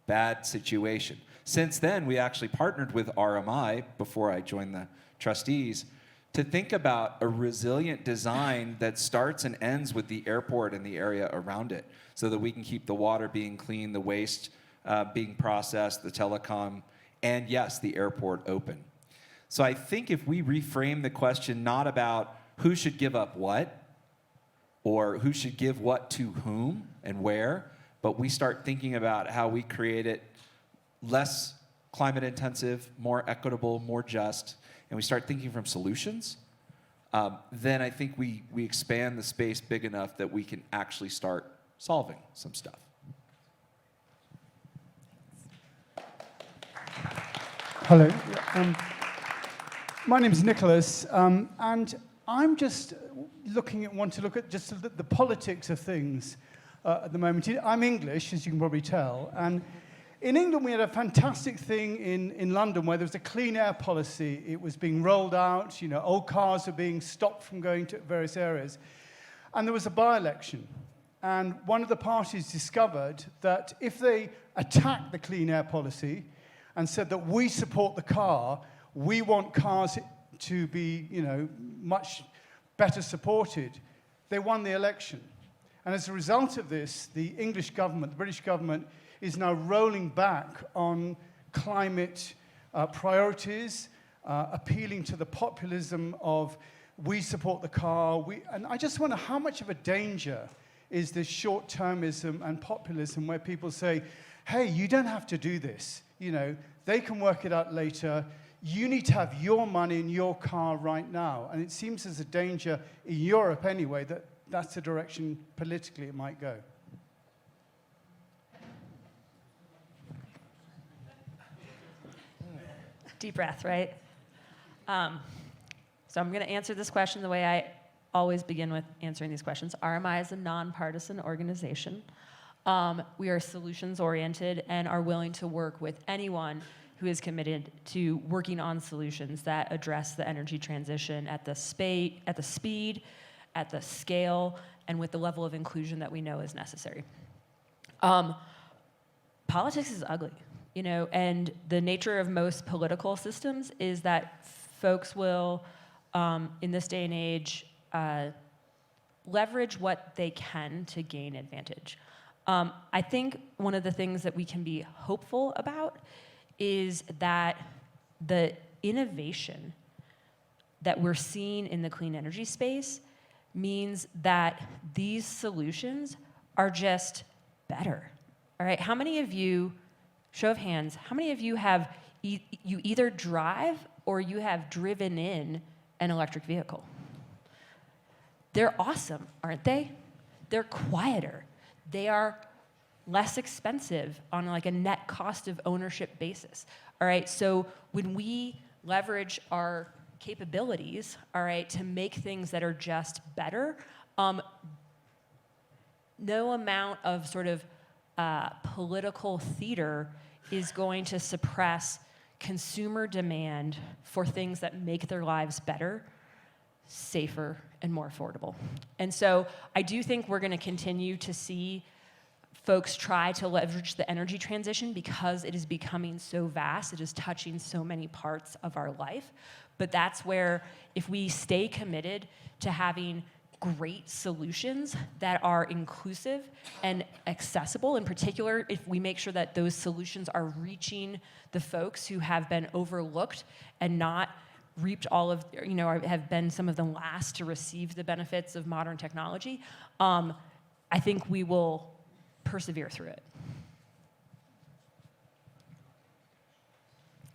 Bad situation. Since then, we actually partnered with RMI, before I joined the trustees, to think about a resilient design that starts and ends with the airport and the area around it, so that we can keep the water being clean, the waste being processed, the telecom, and yes, the airport open. So I think if we reframe the question not about who should give up what, or who should give what to whom and where, but we start thinking about how we create it less climate intensive, more equitable, more just, and we start thinking from solutions, then I think we expand the space big enough that we can actually start solving some stuff. Hello. My name is Nicholas, and I'm just want to look at just the politics of things at the moment. I'm English, as you can probably tell, and in England we had a fantastic thing in London where there was a clean air policy. It was being rolled out, old cars are being stopped from going to various areas, and there was a by-election. And one of the parties discovered that if they attacked the clean air policy and said that we support the car, we want cars to be, much better supported, they won the election. And as a result of this, the English government, the British government, is now rolling back on climate priorities, appealing to the populism of we support the car. And I just wonder how much of a danger is this short-termism and populism where people say, hey, you don't have to do this. They can work it out later. You need to have your money in your car right now. And it seems there's a danger in Europe anyway that that's the direction politically it might go. Deep breath, right? So I'm going to answer this question the way I always begin with answering these questions. RMI is a nonpartisan organization. We are solutions-oriented and are willing to work with anyone who is committed to working on solutions that address the energy transition at the speed, at the scale, and with the level of inclusion that we know is necessary. Politics is ugly, and the nature of most political systems is that folks will, in this day and age, leverage what they can to gain advantage. I think one of the things that we can be hopeful about is that the innovation that we're seeing in the clean energy space means that these solutions are just better. All right, how many of you, show of hands, how many of you have you either drive or you have driven in an electric vehicle? They're awesome, aren't they? They're quieter. They are less expensive on like a net cost of ownership basis. All right, so when we leverage our capabilities, all right, to make things that are just better, no amount of sort of political theater is going to suppress consumer demand for things that make their lives better, safer, and more affordable. And so I do think we're going to continue to see folks try to leverage the energy transition because it is becoming so vast, it is touching so many parts of our life. But that's where, if we stay committed to having great solutions that are inclusive and accessible. In particular, if we make sure that those solutions are reaching the folks who have been overlooked and not reaped all of, have been some of the last to receive the benefits of modern technology, I think we will persevere through it.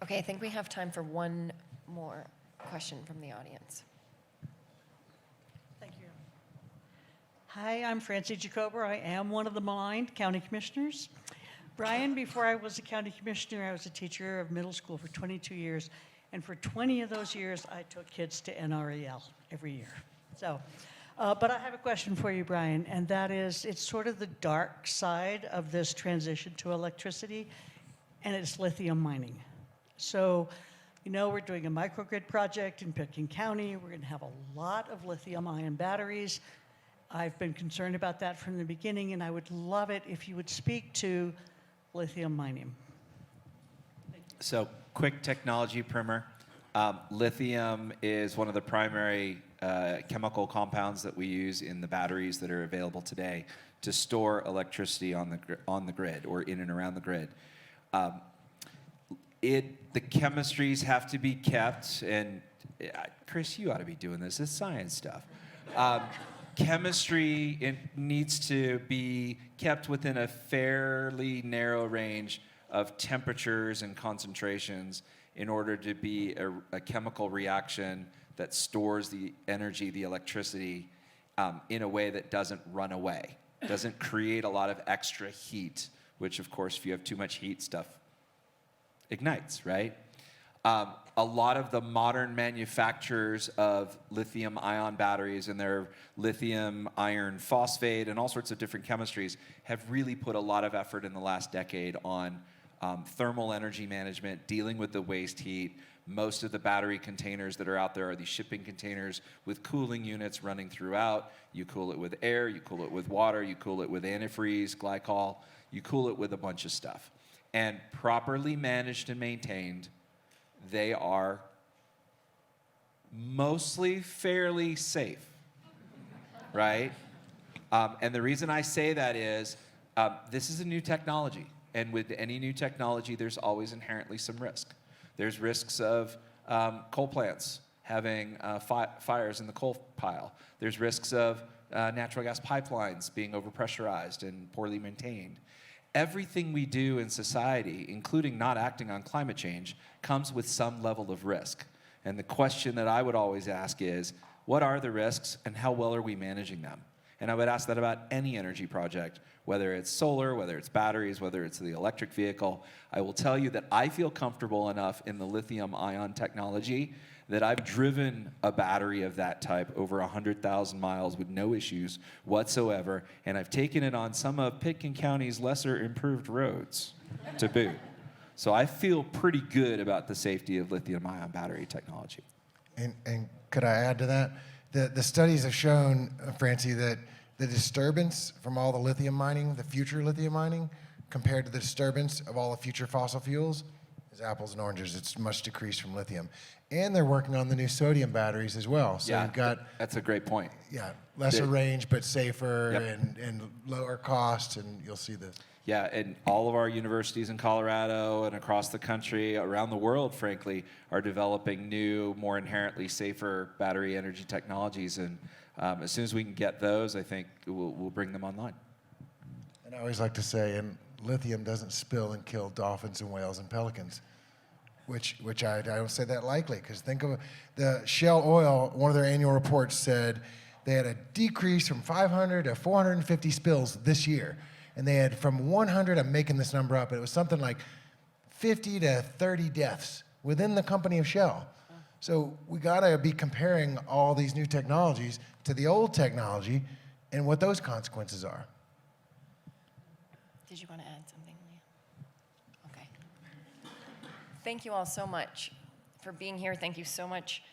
Okay, I think we have time for one more question from the audience. Thank you. Hi, I'm Francie Jacober. I am one of the maligned county commissioners. Brian, before I was a county commissioner, I was a teacher of middle school for 22 years. And for 20 of those years, I took kids to NREL every year. So, but I have a question for you, Brian, and that is, it's sort of the dark side of this transition to electricity, and it's lithium mining. So, we're doing a microgrid project in Pitkin County. We're going to have a lot of lithium-ion batteries. I've been concerned about that from the beginning, and I would love it if you would speak to lithium mining. So, quick technology primer. Lithium is one of the primary chemical compounds that we use in the batteries that are available today to store electricity on the grid or in and around the grid. The chemistries have to be kept, and Chris, you ought to be doing this. It's science stuff. Chemistry needs to be kept within a fairly narrow range of temperatures and concentrations in order to be a chemical reaction that stores the energy, the electricity, in a way that doesn't run away, doesn't create a lot of extra heat, which, of course, if you have too much heat, stuff ignites, right? A lot of the modern manufacturers of lithium-ion batteries and their lithium iron phosphate and all sorts of different chemistries have really put a lot of effort in the last decade on thermal energy management, dealing with the waste heat. Most of the battery containers that are out there are these shipping containers with cooling units running throughout. You cool it with air, you cool it with water, you cool it with antifreeze, glycol, you cool it with a bunch of stuff. And properly managed and maintained, they are mostly fairly safe, right? And the reason I say that is this is a new technology. And with any new technology, there's always inherently some risk. There's risks of coal plants having fires in the coal pile. There's risks of natural gas pipelines being overpressurized and poorly maintained. Everything we do in society, including not acting on climate change, comes with some level of risk. And the question that I would always ask is, what are the risks and how well are we managing them? And I would ask that about any energy project, whether it's solar, whether it's batteries, whether it's the electric vehicle. I will tell you that I feel comfortable enough in the lithium-ion technology that I've driven a battery of that type over 100,000 miles with no issues whatsoever, and I've taken it on some of Pitkin County's lesser improved roads to boot. So I feel pretty good about the safety of lithium-ion battery technology. And could I add to that? The studies have shown, Francie, that the disturbance from all the lithium mining, the future lithium mining, compared to the disturbance of all the future fossil fuels, is apples and oranges. It's much decreased from lithium. And they're working on the new sodium batteries as well. So you've got... That's a great point. Yeah, lesser range, but safer and lower cost, and you'll see this. Yeah, and all of our universities in Colorado and across the country, around the world, frankly, are developing new, more inherently safer battery energy technologies. And as soon as we can get those, I think we'll bring them online. And I always like to say, and lithium doesn't spill and kill dolphins and whales and pelicans, which I don't say that lightly, because think of the Shell Oil, one of their annual reports said they had a decrease from 500 to 450 spills this year. And they had from 100, I'm making this number up, but it was something like 50 to 30 deaths within the company of Shell. So we gotta be comparing all these new technologies to the old technology and what those consequences are. Did you want to add something, Leah? Okay. Thank you all so much for being here. Thank you so much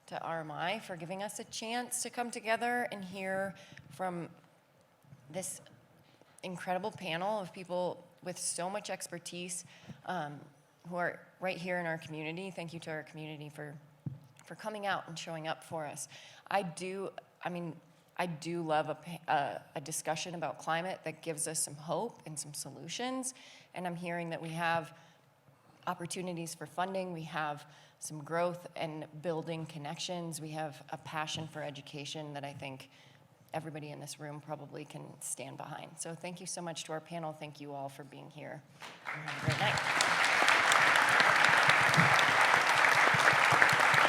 to RMI for giving us a chance to come together and hear from this incredible panel of people with so much expertise who are right here in our community. Thank you to our community for coming out and showing up for us. I I do love a discussion about climate that gives us some hope and some solutions. And I'm hearing that we have opportunities for funding, we have some growth and building connections, we have a passion for education that I think everybody in this room probably can stand behind. So thank you so much to our panel. Thank you all for being here. And have a great night.